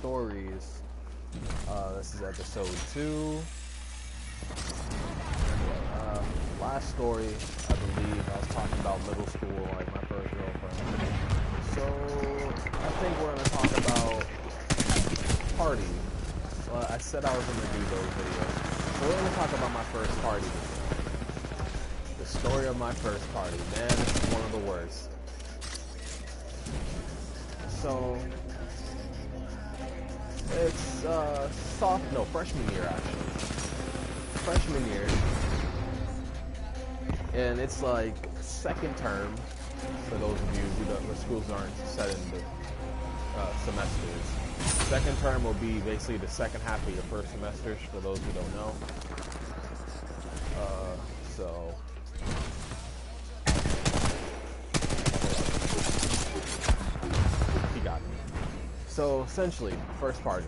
stories. This is episode 2. Last story, I believe, I was talking about middle school, like my first girlfriend. So, I think we're going to talk about party. Well, I said I was going to do those videos. So we're going to talk about my first party video. The story of my first party. Man, this is one of the worst. So, it's freshman year actually. Freshman year. And it's like second term, for those of you who don't, the schools aren't set into semesters. Second term will be basically the second half of your first semesters, for those who don't know. So he got me. So essentially, first party.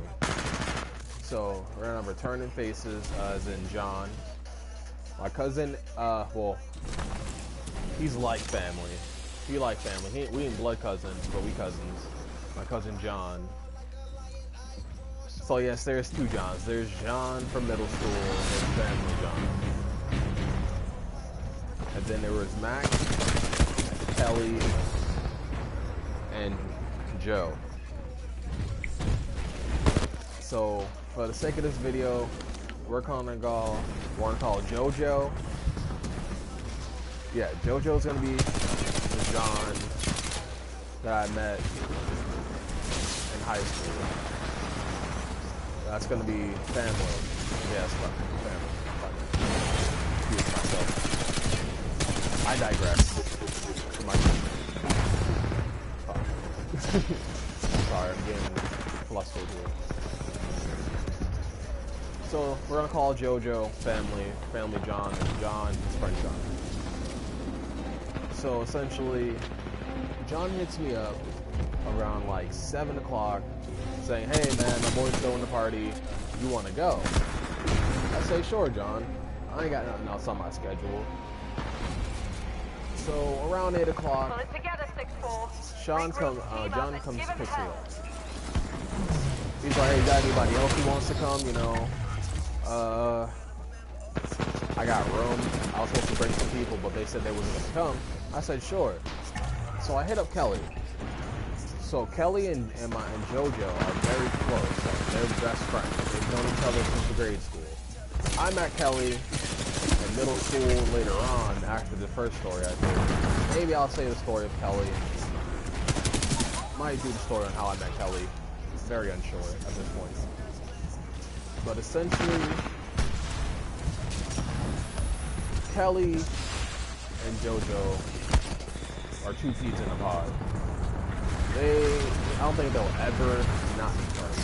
So we're gonna have returning faces, as in John. My cousin, well, he's like family. He like family. We ain't blood cousins, but we cousins. My cousin John. So yes, there's two Johns. There's John from middle school, and family John. And then there was Mac, Kelly, and Joe. So for the sake of this video, we're gonna call JoJo. Yeah, JoJo's gonna be the John that I met in high school. That's gonna be family. Yes, family. Excuse myself. I digress. Sorry, I'm getting flustered here. So we're gonna call JoJo family John, and John his friend John. So essentially, John hits me up around like 7 o'clock, saying, "Hey man, my boy's throwing the party. You want to go?" I say, "Sure, John. I ain't got nothing else on my schedule." So around 8 o'clock, pull it together, 6-4. John comes picks me up. He's like, "Hey, got anybody else who wants to come? You know, I got room. I was supposed to bring some people, but they said they wasn't gonna come." I said, "Sure." So I hit up Kelly. So Kelly and JoJo are very close. Like, they're best friends. They've known each other since the grade school. I met Kelly in middle school later on, after the first story I did. Maybe I'll say the story of Kelly. Might do the story on how I met Kelly. Very unsure at this point. But essentially, Kelly and JoJo are two peas in a pod. I don't think they'll ever not be friends.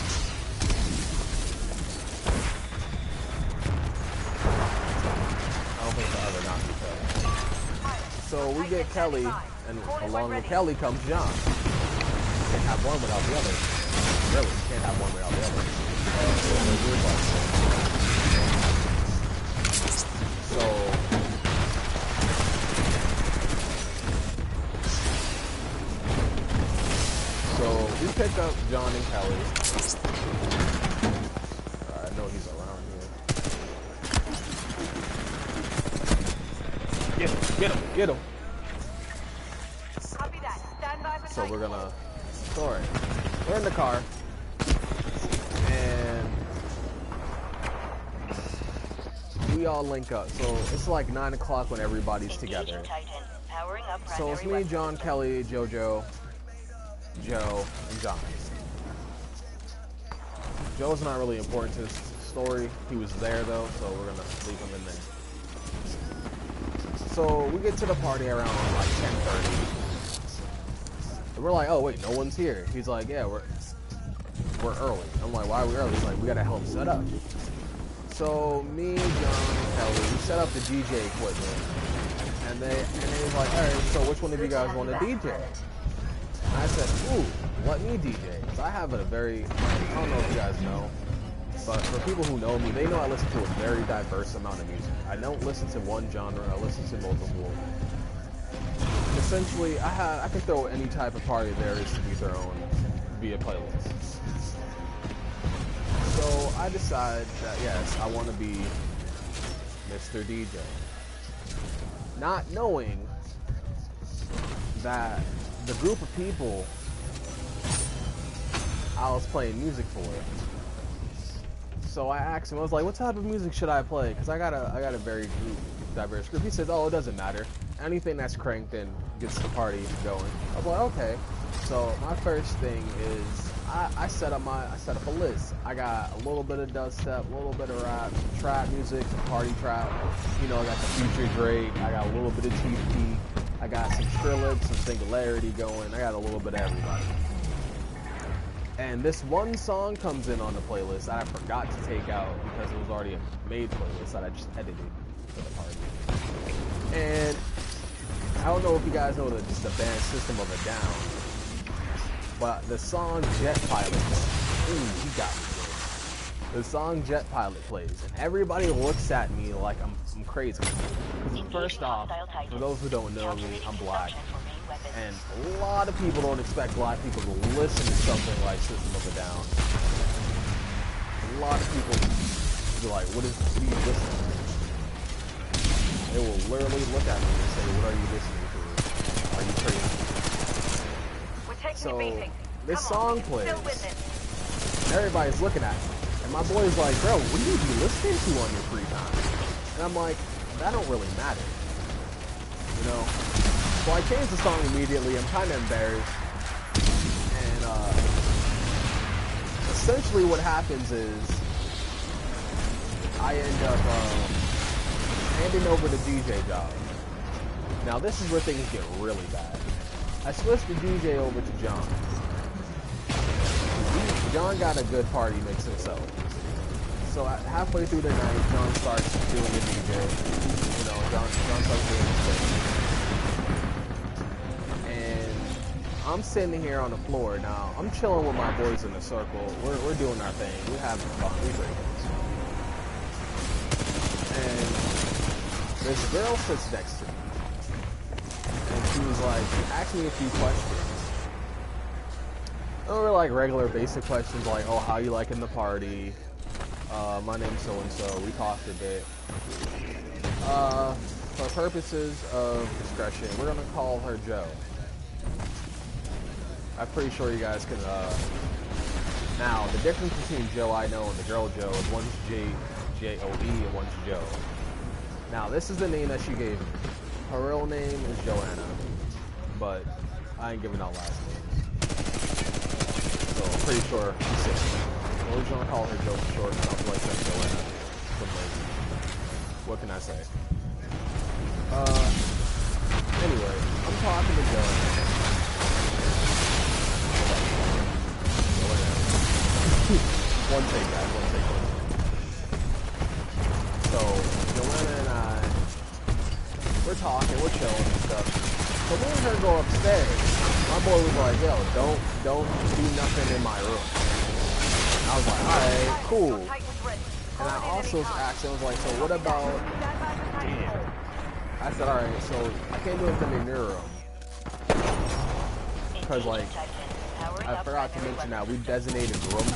I don't think they'll ever not be friends. So we get Kelly, and along with Kelly comes John. Can't have one without the other. Really, can't have one without the other. So we pick up John and Kelly. I know he's around here. Get him. Copy that. Stand by for So we're gonna, we're in the car, and we all link up. So it's like 9 o'clock when everybody's together. So it's me, John, Kelly, JoJo, Joe, and John. Joe's not really important to this story. He was there though, so we're gonna leave him in there. So we get to the party around like 10:30. And we're like, "Oh wait, no one's here." He's like, "Yeah, we're early." I'm like, "Why are we early?" He's like, "We gotta help set up." So me, John, and Kelly, we set up the DJ equipment, and they was like, "All right, so which one of you guys want to DJ?" And I said, "Ooh, let me DJ." Because I have a very, I don't know if you guys know, but for people who know me, they know I listen to a very diverse amount of music. I don't listen to one genre, I listen to multiple. Essentially, I can throw any type of party there is to be thrown via playlist. I decide that yes, I want to be Mr. DJ. Not knowing that the group of people I was playing music for. So I asked him, I was like, what type of music should I play? Because I got a very diverse group. He says, oh, it doesn't matter. Anything that's cranked and gets the party going. I was like, okay. So my first thing is I set up a list. I got a little bit of dubstep, a little bit of rap, some trap music, some party trap. You know, I got the Future Drake. I got a little bit of Chief Keef. I got some Skrillex, some Singularity going. I got a little bit of everybody. And this one song comes in on the playlist that I forgot to take out because it was already a made playlist that I just edited for the party. And I don't know if you guys know the band System of a Down, but the song Jet Pilot, ooh, he got me good. The song Jet Pilot plays, and everybody looks at me like I'm crazy. Because first off, for those who don't know me, I'm black. And a lot of people don't expect black people to listen to something like System of a Down. A lot of people be like, what are you listening to? They will literally look at me and say, what are you listening to? Are you crazy? So, this song plays, and everybody's looking at me. And my boy's like, bro, what do you be listening to on your free time? And I'm like, that don't really matter. You know? So I changed the song immediately. I'm kind of embarrassed. And essentially what happens is I end up handing over the DJ job. Now this is where things get really bad. I switched the DJ over to John. John got a good party mix himself. So halfway through the night, John starts doing the DJ. You know, John starts doing his thing. And I'm sitting here on the floor now. I'm chilling with my boys in a circle. We're doing our thing. We're having fun. We're drinking. And this girl sits next to me. And she was like, she asked me a few questions. They were like regular basic questions like, oh, how you liking the party? My name's so-and-so. We talked a bit. For purposes of discretion, we're going to call her Joe. I'm pretty sure you guys can, now, the difference between Joe I know and the girl Joe is one's J-O-E and one's Joe. Now, this is the name that she gave me. Her real name is Joanna, but I ain't giving out last names. So I'm pretty sure she's sick. We're just gonna call her Joe for short, and I'll feel like that's Joanna. What can I say? Anyway, I'm talking to Joanna. One take, guys, one take. So, Joanna and I, we're talking, we're chilling and stuff. So me and her go upstairs. My boy was like, yo, don't do nothing in my room. And I was like, alright, cool. And I also asked him, I was like, so what about, damn. I said, alright, so I can't do anything in your room. Because, like, I forgot to mention that we designated rooms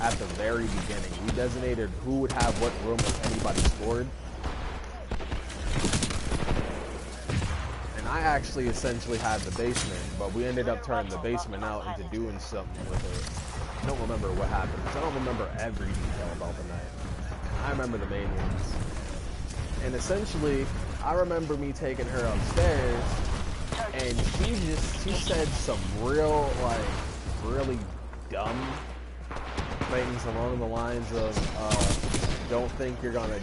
at the very beginning. We designated who would have what room if anybody scored. And I actually essentially had the basement, but we ended up turning the basement out into doing something with it. I don't remember what happened, because I don't remember every detail about the night. I remember the main ones. And essentially, I remember me taking her upstairs, and she said some real, like, really dumb things along the lines of, don't think you're gonna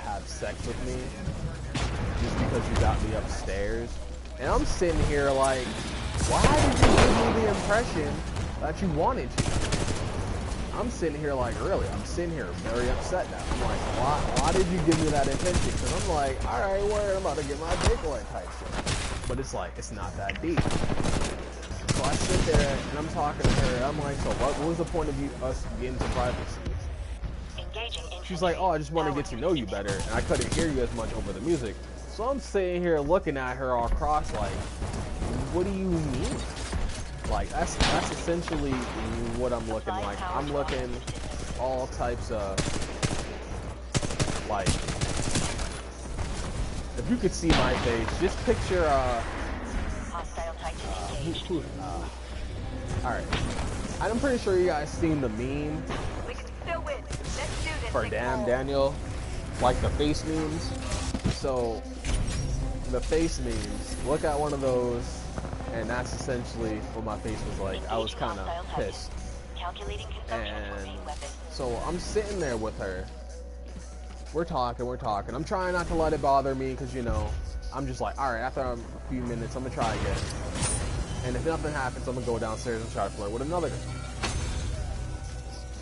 have sex with me just because you got me upstairs. And I'm sitting here like, why did you give me the impression that you wanted to? I'm sitting here like, really? I'm sitting here very upset now. I'm like, why did you give me that intention? Because I'm like, alright, I'm about to get my dick wet type shit. But it's like, it's not that deep. So I sit there and I'm talking to her. I'm like, so what was the point of us getting some privacy? She's like, oh, I just want to get to know you better. And I couldn't hear you as much over the music. So I'm sitting here looking at her all cross like, what do you mean? Like that's essentially what I'm looking like. I'm looking all types of like. If you could see my face, just picture alright. I'm pretty sure you guys seen the meme We can still win. Let's do this. for Damn Daniel, like the face memes. So the face memes, look at one of those, and that's essentially what my face was like. I was kind of pissed. And so I'm sitting there with her. We're talking. I'm trying not to let it bother me because, you know, I'm just like, all right, after a few minutes, I'm going to try again. And if nothing happens, I'm going to go downstairs and try to flirt with another girl.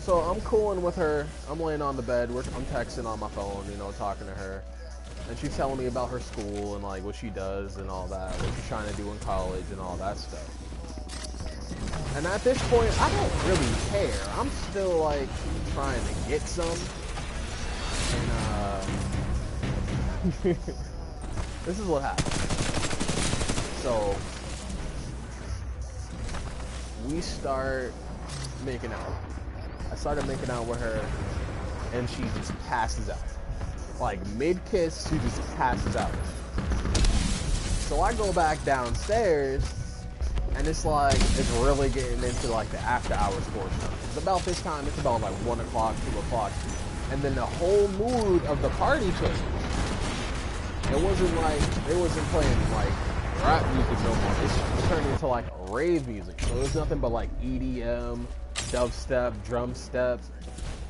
So I'm cooling with her. I'm laying on the bed. I'm texting on my phone, you know, talking to her. And she's telling me about her school and, like, what she does and all that, what she's trying to do in college and all that stuff. And at this point, I don't really care. I'm still, like, trying to get some. And, this is what happened. So, we start making out. I started making out with her, and she just passes out. Like, mid-kiss, she just passes out. So I go back downstairs, and it's like, it's really getting into, like, the after-hours portion. It's about this time, it's about, like, 1 o'clock, 2 o'clock. And then the whole mood of the party changed. It wasn't like, they wasn't playing like rap music no more. It turned into like rave music. So it was nothing but like EDM, dubstep, drum steps,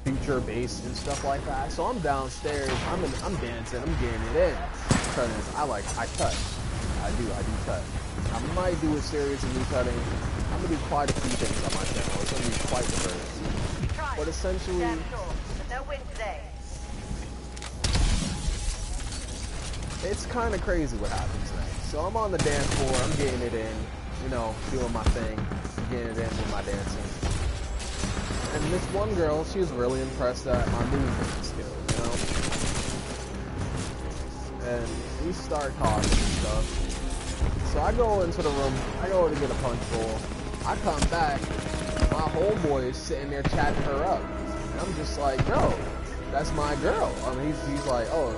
future bass and stuff like that. So I'm downstairs, I'm dancing, I'm getting it in. Because I touch. I do touch. I might do a series of me cutting. I'm gonna do quite a few things on my channel. It's gonna be quite diverse. But essentially, no win today. It's kind of crazy what happens next. So I'm on the dance floor, I'm getting it in, you know, doing my thing, getting it in with my dancing. And this one girl, she was really impressed at my movement skills, you know? And we start talking and stuff. So I go into the room, I go to get a punch bowl. I come back, my homeboy is sitting there chatting her up. And I'm just like, bro, that's my girl. I mean, he's like, oh,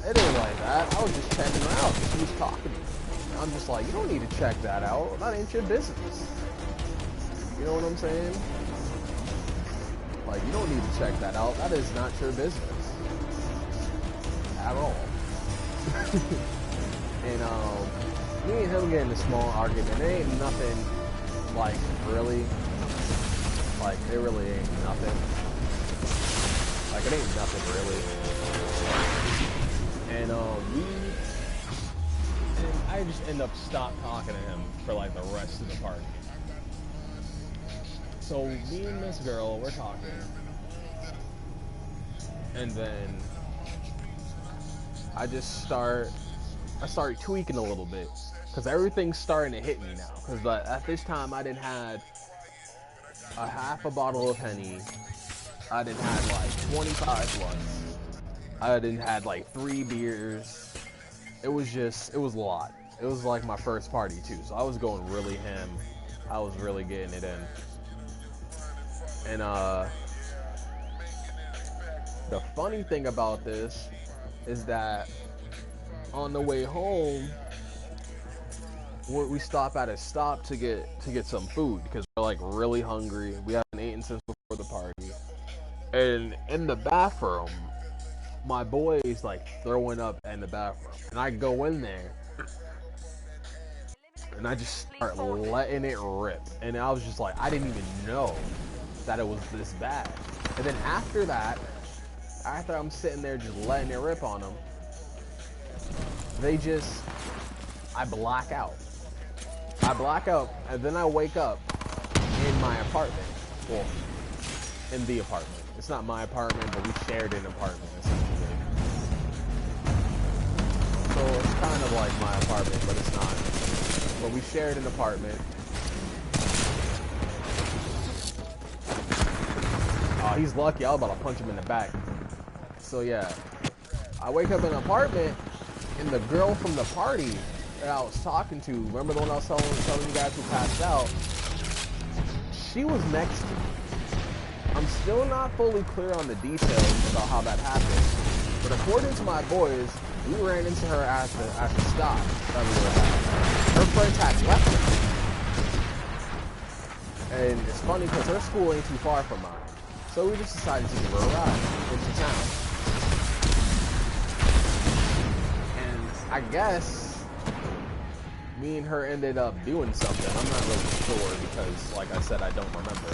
it ain't like that. I was just checking her out. She was talking to me. And I'm just like, you don't need to check that out. That ain't your business. You know what I'm saying? Like, you don't need to check that out. That is not your business. At all. And, me and him getting a small argument. It ain't nothing, like, really. Like, it really ain't nothing. Like, it ain't nothing really. And I just end up stop talking to him for like the rest of the party. So me and this girl, we're talking. And then I start tweaking a little bit. Because everything's starting to hit me now. Because at this time I didn't had a half a bottle of Henny. I didn't had like 25 blunts. I didn't had like 3 beers. It was a lot. It was like my first party too. So I was going really ham. I was really getting it in. And the funny thing about this is that on the way home, we stop at a stop to get some food because we're like really hungry. We haven't eaten since before the party. And in the bathroom, my boy is like throwing up in the bathroom, and I go in there, and I just start letting it rip. And I was just like, I didn't even know that it was this bad. And then after that, after I'm sitting there just letting it rip on them, I black out. And then I wake up in my apartment. Well, in the apartment. It's not my apartment, but we shared an apartment, essentially. So it's kind of like my apartment, but it's not. But we shared an apartment. Oh, he's lucky. I was about to punch him in the back. So yeah, I wake up in an apartment, and the girl from the party that I was talking to, remember the one I was telling you guys who passed out, she was next to me. I'm still not fully clear on the details about how that happened, but according to my boys, we ran into her at the stop that we were at. Her friends had left her. And it's funny because her school ain't too far from mine. So we just decided to give her a ride into town. And I guess me and her ended up doing something. I'm not really sure because, like I said, I don't remember.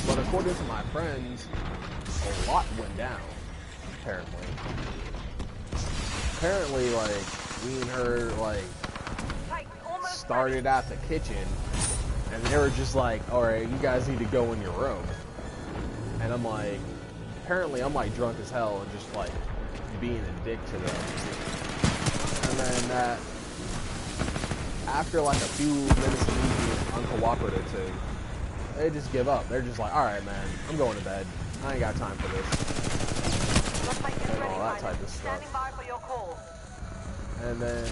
But according to my friends, a lot went down, apparently. Apparently, like, me and her, like, started at the kitchen, and they were just like, alright, you guys need to go in your room. And I'm like, apparently I'm, like, drunk as hell and just, like, being a dick to them. And then after, like, a few minutes of me being uncooperative, they just give up. They're just like, alright, man, I'm going to bed. I ain't got time for this. And all that type of stuff. And then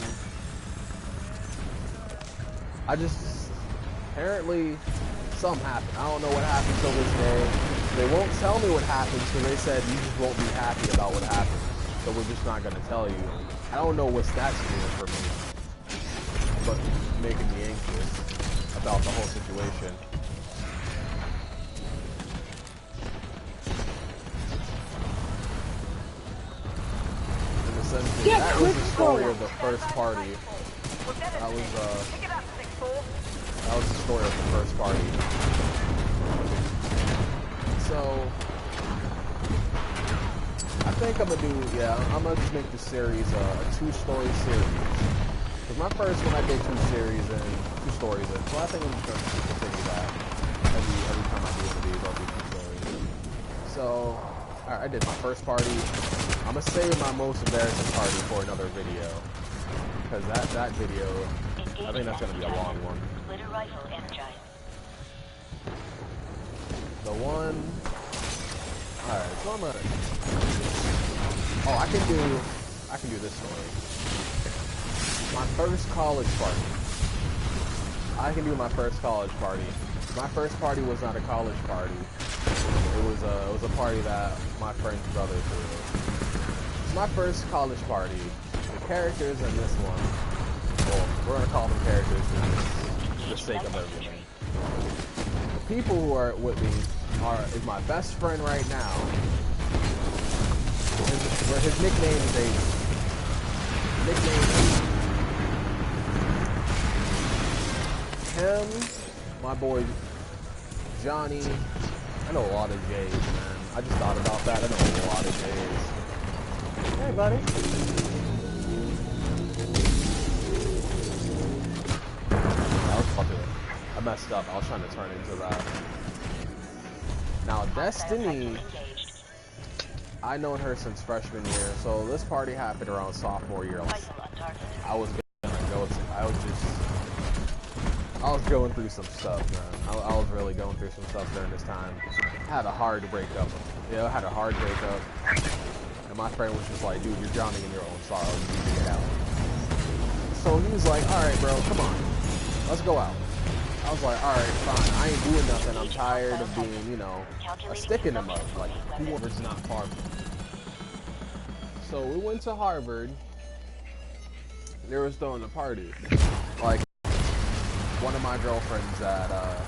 apparently something happened. I don't know what happened till this day. They won't tell me what happened because they said you just won't be happy about what happened. So we're just not going to tell you. I don't know what that's doing for me, but making me anxious about the whole situation. That was the story of the first party. That was the story of the first party. So I think I'm gonna just make this series a 2-story series. Because my first one I did 2 series and 2 stories in, so I think I'm just gonna continue that. Every time I do one of these, I'll do 2 stories. So alright, I did my first party. I'm gonna save my most embarrassing party for another video, because that video, I think that's gonna be a long one. The one, alright, so I'm gonna, I can do this story. My first college party. I can do my first college party. My first party was not a college party. It was a party that my friend's brother threw. My first college party, the characters in this one, well, we're going to call them characters for the sake of everything. The people who are with me is my best friend right now. His nickname is Aiden. Him, my boy Johnny. I know a lot of J's, man. I just thought about that. I know a lot of J's. Hey, buddy. I messed up. I was trying to turn into that. Now, Destiny, I've known her since freshman year, so this party happened around sophomore year. I was going through some stuff, man. I was really going through some stuff during this time. I had a hard breakup. Yeah, I had a hard breakup. And my friend was just like, dude, you're drowning in your own sorrow. You need to get out. So he was like, alright, bro, come on. Let's go out. I was like, alright, fine. I ain't doing nothing. I'm tired of being, you know, a stick in the mud. Like, Harvard's not far from me. So we went to Harvard. They was throwing a party. Like, one of my girlfriends that up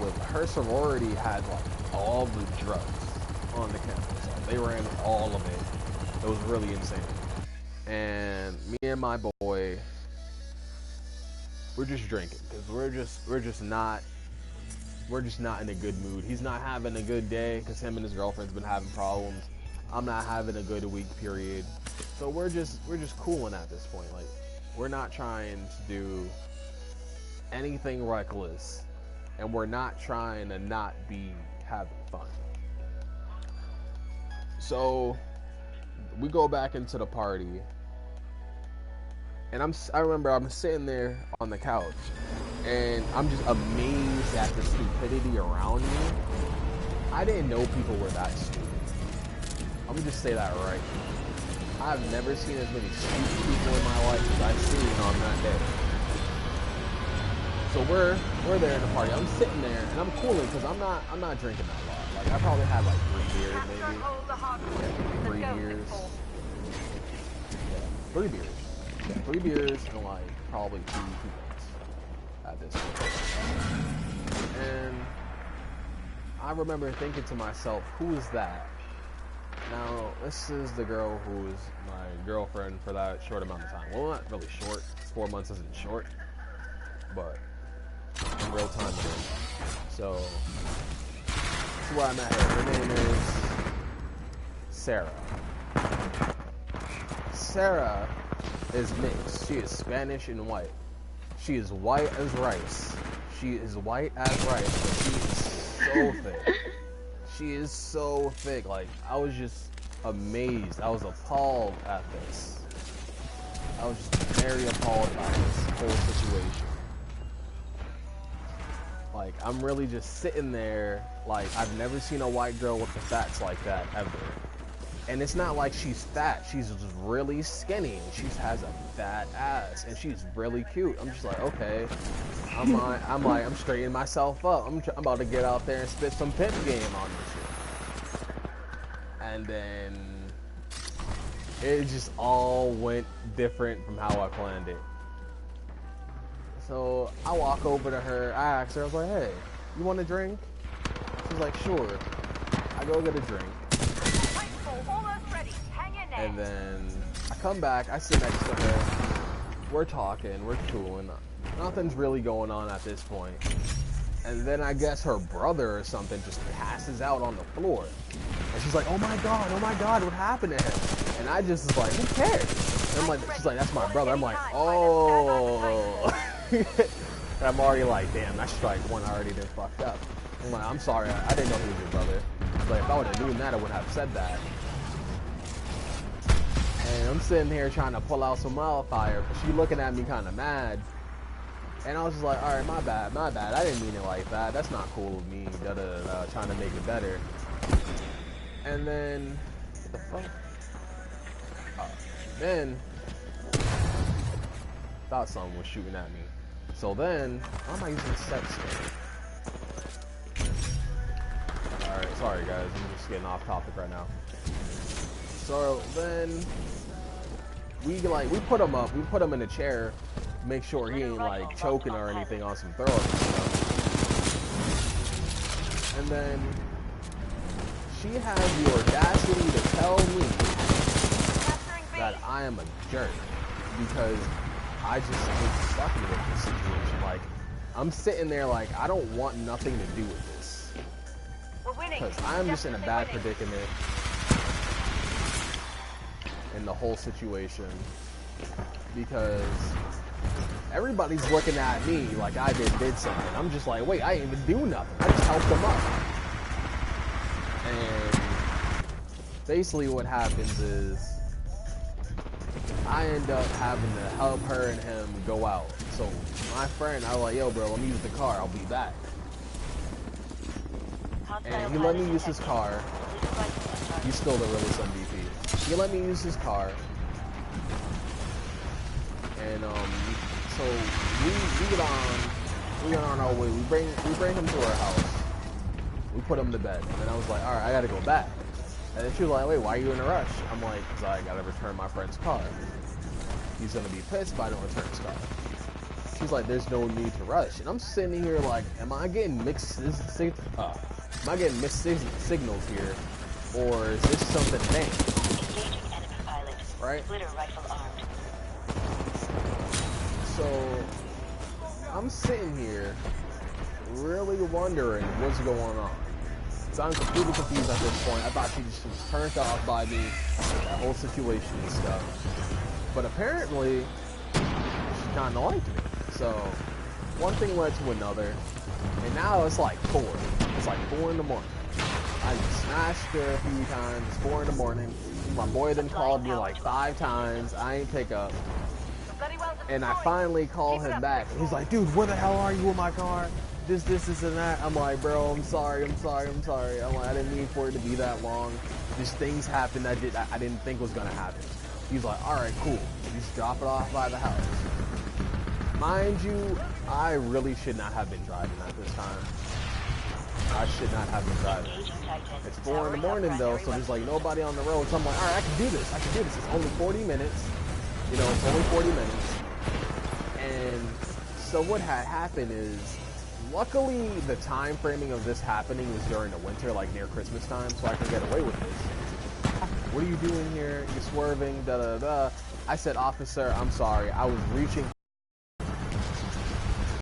with, her sorority had like all the drugs on the campus. Like, they ran all of it. It was really insane. And me and my boy, we're just drinking because we're just not in a good mood. He's not having a good day because him and his girlfriend's been having problems. I'm not having a good week period. So we're just cooling at this point. Like, we're not trying to do anything reckless, and we're not trying to not be having fun. So we go back into the party, and I remember I'm sitting there on the couch, and I'm just amazed at the stupidity around me. I didn't know people were that stupid. I'm gonna just say that right now. I've never seen as many stupid people in my life as I've seen on that day. So we're there at the party. I'm sitting there and I'm cooling because I'm not drinking that lot. Like I probably had like 3 beers maybe. Yeah, 3 beers. Yeah, 3 beers. Yeah, 3 beers and like probably 2 drinks at this point. And I remember thinking to myself, who is that? Now, this is the girl who was my girlfriend for that short amount of time. Well, not really short. 4 months isn't short, but in real time it is. So, this is where I met her. Her name is Sarah. Sarah is mixed. She is Spanish and white. She is white as rice. She is white as rice, but she is so thick. She is so thick. Like, I was just amazed. I was appalled at this. I was just very appalled by this whole situation. Like, I'm really just sitting there, like, I've never seen a white girl with the fats like that, ever. And it's not like she's fat, she's just really skinny. She has a fat ass, and she's really cute. I'm just like, okay. I'm straightening myself up. I'm about to get out there and spit some pimp game on this shit. And then it just all went different from how I planned it. So I walk over to her, I asked her, I was like, hey, you want a drink? She's like, sure. I go get a drink. And then I come back, I sit next to her, we're talking, we're cooling. Nothing's really going on at this point. And then I guess her brother or something just passes out on the floor. And she's like, oh my God, what happened to him? And I just was like, who cares? And I'm like, she's like, that's my brother. I'm like, oh. And I'm already like, damn, that strike one already done fucked up. I'm like, I'm sorry, I didn't know he was your brother. But if I would have known that, I would have said that. And I'm sitting here trying to pull out some wildfire, but she looking at me kind of mad. And I was just like, all right, my bad. I didn't mean it like that. That's not cool of me, trying to make it better. And then, what the fuck? Then, thought someone was shooting at me. So then, why am I using sex game? Alright, sorry guys, I'm just getting off topic right now. So then, we put him up, we put him in a chair, make sure he ain't like choking or anything on some throw up and stuff. And then, she has the audacity to tell me that I am a jerk because I just get stuck with this situation. Like, I'm sitting there like, I don't want nothing to do with this. Because I'm just in a bad predicament in the whole situation. Because everybody's looking at me like I did something. I'm just like, wait, I didn't even do nothing. I just helped them up. And basically what happens is I end up having to help her and him go out. So my friend, I was like, yo bro, let me use the car, I'll be back. And he let me use his car. He's still the realest MVP. He let me use his car. And so we get on our way. We bring him to our house. We put him to bed. And then I was like, all right, I gotta go back. And then she was like, wait, why are you in a rush? I'm like, because I gotta return my friend's car. He's gonna be pissed if I don't return his car. She's like, there's no need to rush. And I'm sitting here like, am I getting mixed signals here? Or is this something bang? Right? So, I'm sitting here really wondering what's going on. So I'm completely confused at this point. I thought she just was turned off by me, that whole situation and stuff. But apparently, she kind of liked me. So, one thing led to another, and now it's like 4. It's like 4 in the morning. I smashed her a few times. It's 4 in the morning. My boy then called me like 5 times. I ain't pick up. And I finally call him back. He's like, dude, where the hell are you in my car? This, and that. I'm like, bro, I'm sorry. I'm like, I didn't mean for it to be that long. Just things happened I didn't think was gonna happen. He's like, all right, cool. Just drop it off by the house. mind you, I really should not have been driving at this time. I should not have been driving. It's 4 in the morning though, so there's like nobody on the road. So I'm like, all right, I can do this. I can do this. It's only 40 minutes. You know, it's only 40 minutes. And so what had happened is, luckily the time framing of this happening was during the winter, like near Christmas time, so I can get away with this. What are you doing here? You're swerving, da da da. I said, officer, I'm sorry. I was reaching